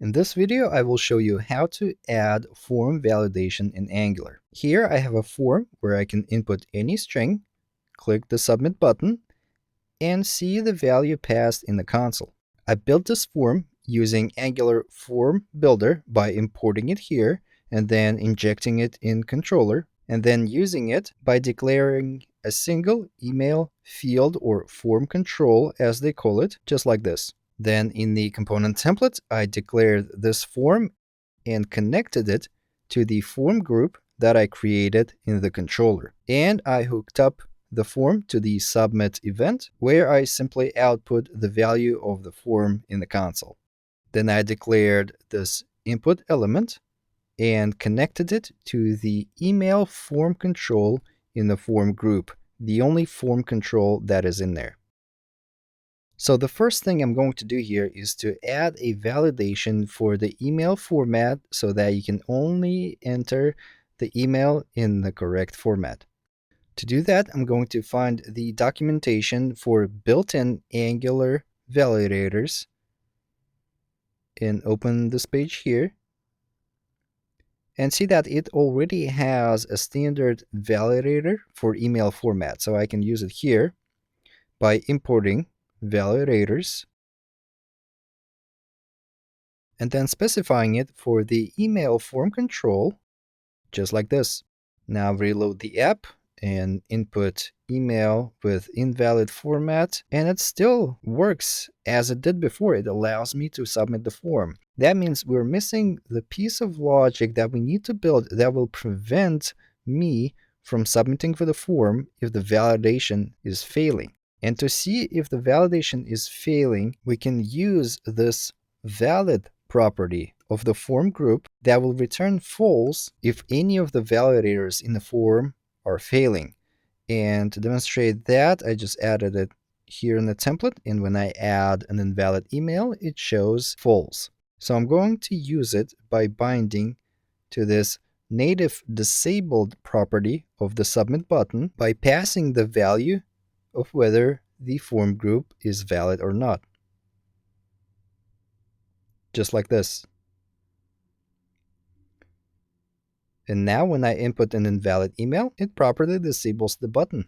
In this video, I will show you how to add form validation in Angular. Here I have a form where I can input any string, click the submit button, and see the value passed in the console. I built this form using Angular Form Builder by importing it here and then injecting it in controller, and then using it by declaring a single email field or form control, as they call it, just like this. Then in the component template, I declared this form and connected it to the form group that I created in the controller. And I hooked up the form to the submit event, where I simply output the value of the form in the console. Then I declared this input element and connected it to the email form control in the form group, the only form control that is in there. So the first thing I'm going to do here is to add a validation for the email format so that you can only enter the email in the correct format. To do that, I'm going to find the documentation for built-in Angular validators and open this page here and see that it already has a standard validator for email format. So I can use it here by importing validators and then specifying it for the email form control, just like this. Now reload the app and input email with invalid format, and it still works as it did before. It allows me to submit the form. That means we're missing the piece of logic that we need to build that will prevent me from submitting for the form if the validation is failing. And to see if the validation is failing, we can use this valid property of the form group that will return false if any of the validators in the form are failing. And to demonstrate that, I just added it here in the template, and when I add an invalid email, it shows false. So I'm going to use it by binding to this native disabled property of the submit button by passing the value of whether the form group is valid or not. Just like this. And now when I input an invalid email, it properly disables the button.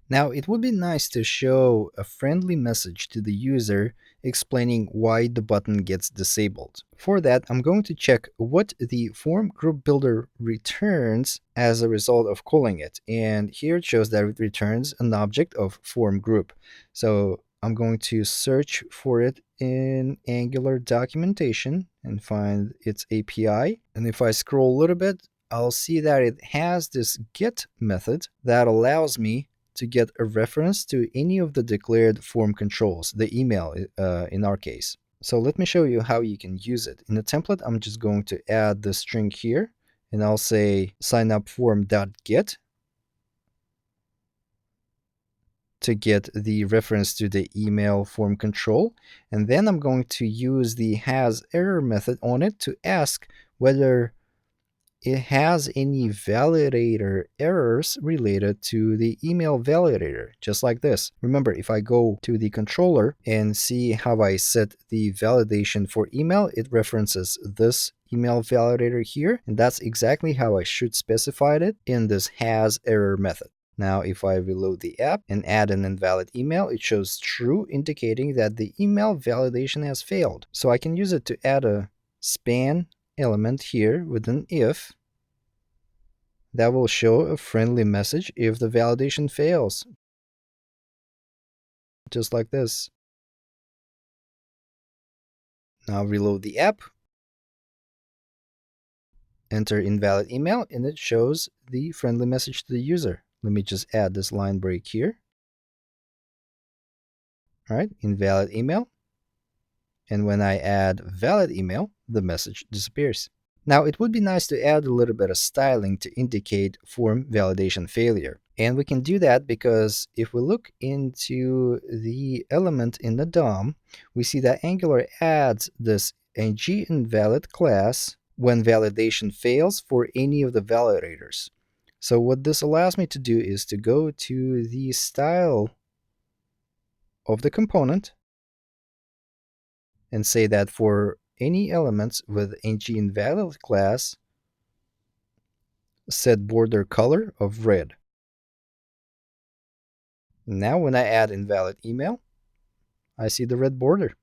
Now it would be nice to show a friendly message to the user explaining why the button gets disabled. For that, I'm going to check what the form group builder returns as a result of calling it. And here it shows that it returns an object of form group. So I'm going to search for it in Angular documentation and find its API. And if I scroll a little bit, I'll see that it has this get method that allows me to get a reference to any of the declared form controls, the email in our case. So let me show you how you can use it. In the template, I'm just going to add the string here, and I'll say signupform.get to get the reference to the email form control. And then I'm going to use the hasError method on it to ask whether it has any validator errors related to the email validator, just like this. Remember, if I go to the controller and see how I set the validation for email, it references this email validator here, and that's exactly how I should specify it in this hasError method. Now, if I reload the app and add an invalid email, it shows true, indicating that the email validation has failed. So I can use it to add a span element here with an if that will show a friendly message if the validation fails, just like this. Now reload the app, enter invalid email, and it shows the friendly message to the user. Let me just add this line break here. All right, invalid email. And when I add valid email, the message disappears. Now, it would be nice to add a little bit of styling to indicate form validation failure. And we can do that because if we look into the element in the DOM, we see that Angular adds this ngInvalid class when validation fails for any of the validators. So what this allows me to do is to go to the style of the component and say that for any elements with ngInvalid class, set border color of red. Now when I add invalid email, I see the red border.